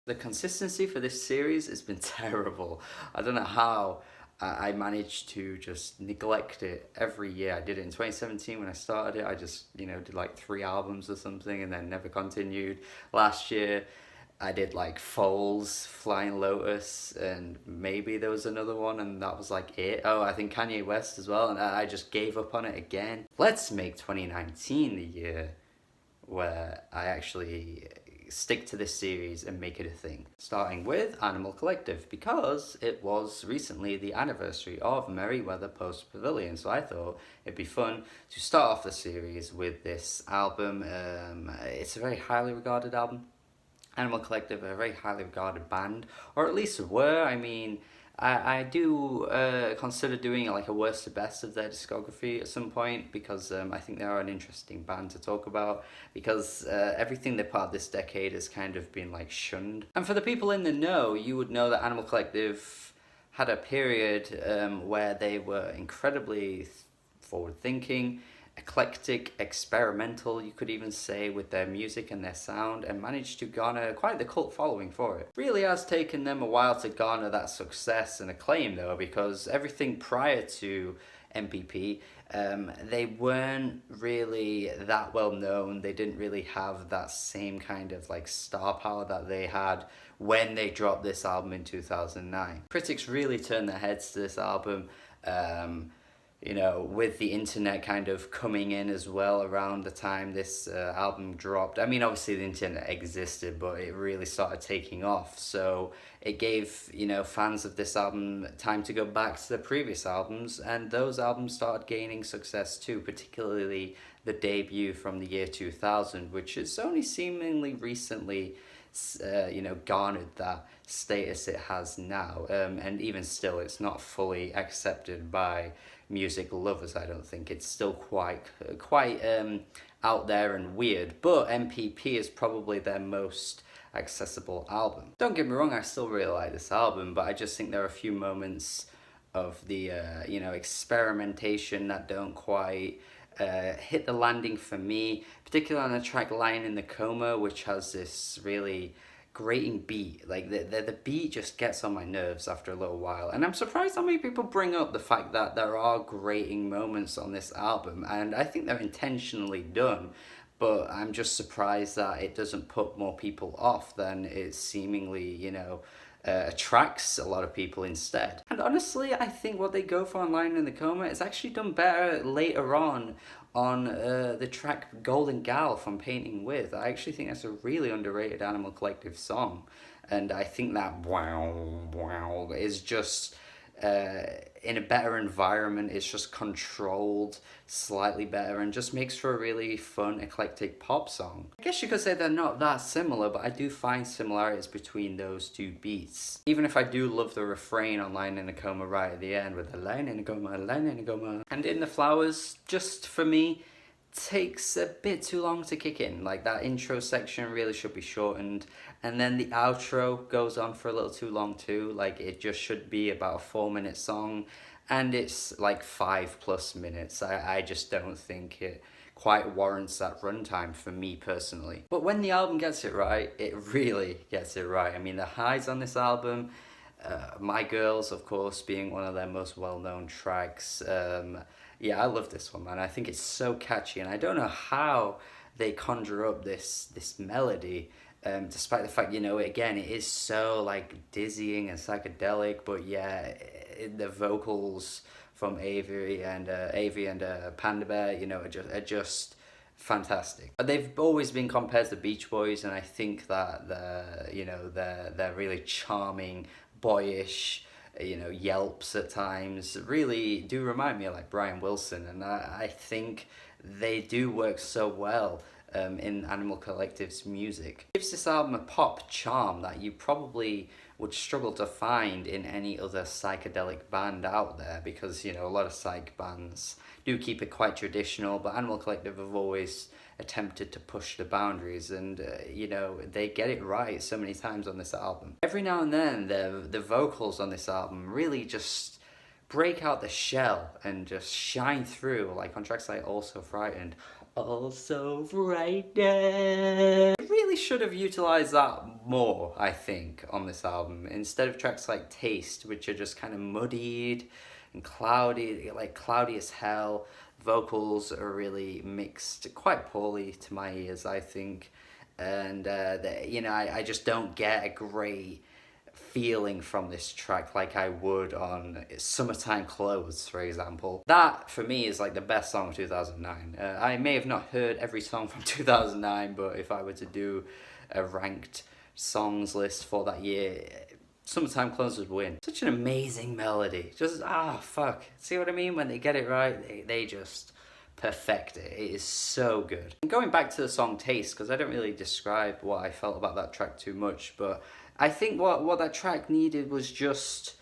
The consistency for this series has been terrible. I don't know how I managed to just neglect it every year. I did it in 2017 when I started it. I just, did like 3 albums or something and then never continued. Last year, I did like Foals, Flying Lotus, and maybe there was another one, and that was like it. Oh, I think Kanye West as well, and I just gave up on it again. Let's make 2019 the year where I actually stick to this series and make it a thing. Starting with Animal Collective, because it was recently the anniversary of Merriweather Post Pavilion, so I thought it'd be fun to start off the series with this album. It's a very highly regarded album. Animal Collective are a very highly regarded band, or at least were. I mean, I do consider doing like a worst to best of their discography at some point, because I think they are an interesting band to talk about, because everything they put out this decade has kind of been like shunned. And for the people in the know, you would know that Animal Collective had a period where they were incredibly forward-thinking, eclectic, experimental, you could even say, with their music and their sound, and managed to garner quite the cult following for it. Really has taken them a while to garner that success and acclaim though, because everything prior to MPP, they weren't really that well known. They didn't really have that same kind of like star power that they had when they dropped this album in 2009. Critics really turned their heads to this album. With the internet kind of coming in as well around the time this album dropped. I mean, obviously the internet existed, but it really started taking off. So it gave, fans of this album time to go back to the previous albums, and those albums started gaining success too, particularly the debut from the year 2000, which has only seemingly recently garnered that status it has now, and even still it's not fully accepted by music lovers. I don't think it's still quite out there and weird, but MPP is probably their most accessible album. Don't get me wrong, I still really like this album, but I just think there are a few moments of the experimentation that don't quite hit the landing for me, particularly on the track Lying in the Coma, which has this really grating beat. Like the beat just gets on my nerves after a little while, and I'm surprised how many people bring up the fact that there are grating moments on this album, and I think they're intentionally done, but I'm just surprised that it doesn't put more people off than it seemingly attracts a lot of people instead. And honestly, I think what they go for on Lying in the Coma is actually done better later on the track Golden Gal from Painting With. I actually think that's a really underrated Animal Collective song, and I think that wow is just in a better environment. It's just controlled slightly better and just makes for a really fun, eclectic pop song. I guess you could say they're not that similar, but I do find similarities between those two beats. Even if I do love the refrain on Lying in a Coma right at the end with the Lying in a Coma, Lying in a Coma. And In the Flowers, just for me, takes a bit too long to kick in. Like, that intro section really should be shortened, and then the outro goes on for a little too long too. Like, it just should be about a 4-minute song, and it's like 5+ minutes. I just don't think it quite warrants that runtime for me personally. But when the album gets it right, it really gets it right. I mean, the highs on this album, My Girls, of course, being one of their most well-known tracks. Yeah, I love this one, man. I think it's so catchy, and I don't know how they conjure up this melody, despite the fact, again, it is so like dizzying and psychedelic, but yeah, the vocals from Avery and Panda Bear, are just fantastic. They've always been compared to Beach Boys, and I think that they're really charming, boyish, yelps at times really do remind me of like Brian Wilson, and I think they do work so well in Animal Collective's music. It gives this album a pop charm that you probably would struggle to find in any other psychedelic band out there, because a lot of psych bands do keep it quite traditional, but Animal Collective have always attempted to push the boundaries, and they get it right so many times on this album. Every now and then the vocals on this album really just break out the shell and just shine through, like on tracks like Also Frightened. It really really should have utilized that more, I think, on this album. Instead of tracks like Taste, which are just kind of muddied and cloudy, like cloudy as hell. Vocals are really mixed quite poorly to my ears, I think. And, I just don't get a great feeling from this track like I would on Summertime Clothes, for example. That, for me, is like the best song of 2009. I may have not heard every song from 2009, but if I were to do a ranked songs list for that year, Summertime Clothes would win. Such an amazing melody. Just, fuck. See what I mean? When they get it right, they just perfect it. It is so good. And going back to the song Taste, because I don't really describe what I felt about that track too much, but I think what that track needed was just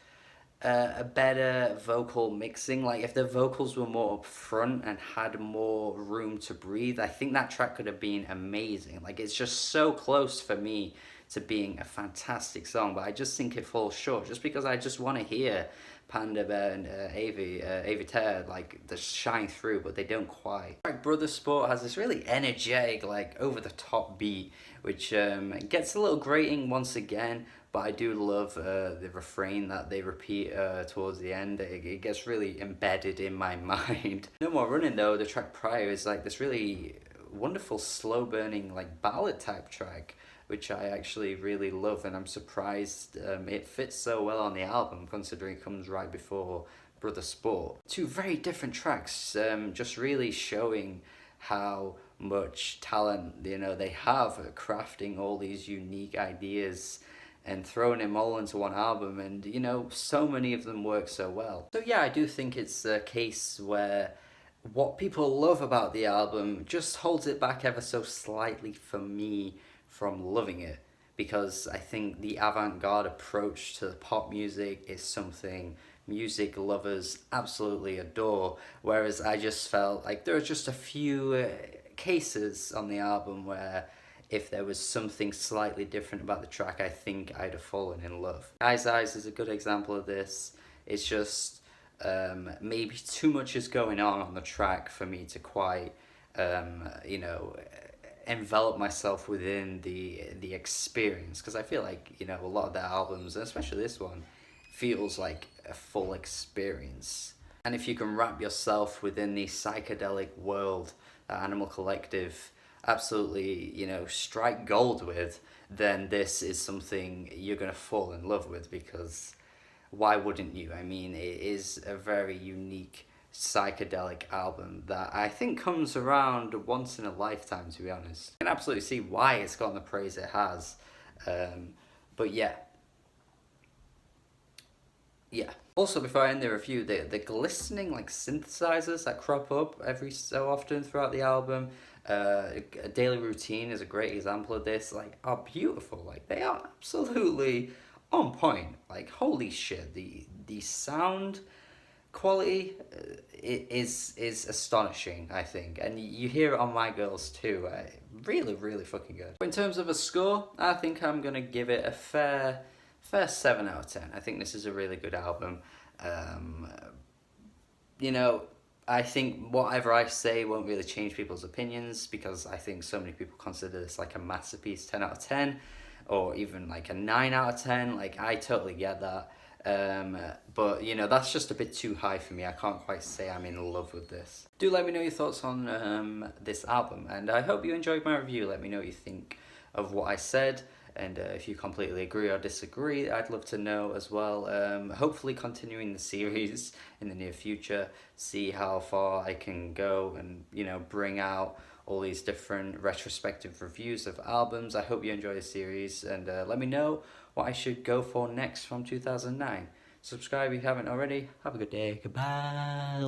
a better vocal mixing. Like, if the vocals were more up front and had more room to breathe, I think that track could have been amazing. Like, it's just so close for me to being a fantastic song, but I just think it falls short, just because I just want to hear Panda Bear and Avi Ter, like, they shine through, but they don't quite. Like, Brother Sport has this really energetic, like, over-the-top beat, which gets a little grating once again, but I do love the refrain that they repeat towards the end. It gets really embedded in my mind. No More Running, though, the track prior, is like this really wonderful, slow-burning, like, ballad-type track, which I actually really love, and I'm surprised it fits so well on the album, considering it comes right before Brother Sport. Two very different tracks, just really showing how much talent they have at crafting all these unique ideas and throwing them all into one album, and so many of them work so well. So yeah, I do think it's a case where what people love about the album just holds it back ever so slightly for me from loving it, because I think the avant-garde approach to the pop music is something music lovers absolutely adore, whereas I just felt like there are just a few cases on the album where if there was something slightly different about the track, I think I'd have fallen in love. Eyes is a good example of this. It's just maybe too much is going on the track for me to quite envelop myself within the experience, because I feel like a lot of their albums, and especially this one, feels like a full experience. And if you can wrap yourself within the psychedelic world that Animal Collective absolutely strike gold with, then this is something you're gonna fall in love with, because why wouldn't you? I mean, it is a very unique psychedelic album that I think comes around once in a lifetime, to be honest. I can absolutely see why it's gotten the praise it has. But yeah. Also, before I end the review, the glistening like synthesizers that crop up every so often throughout the album, A Daily Routine is a great example of this, like, are beautiful. Like, they are absolutely on point. Like, holy shit, the sound quality is astonishing, I think, and you hear it on My Girls too. Really, really fucking good. In terms of a score, I think I'm gonna give it a fair 7 out of 10. I think this is a really good album. I think whatever I say won't really change people's opinions, because I think so many people consider this like a masterpiece, 10 out of 10, or even like a 9 out of 10. Like, I totally get that. But that's just a bit too high for me. I can't quite say I'm in love with this. Do let me know your thoughts on this album, and I hope you enjoyed my review. Let me know what you think of what I said, and if you completely agree or disagree, I'd love to know as well. Hopefully continuing the series in the near future, see how far I can go, and bring out all these different retrospective reviews of albums. I hope you enjoy the series, and let me know what I should go for next from 2009. Subscribe if you haven't already. Have a good day. Goodbye.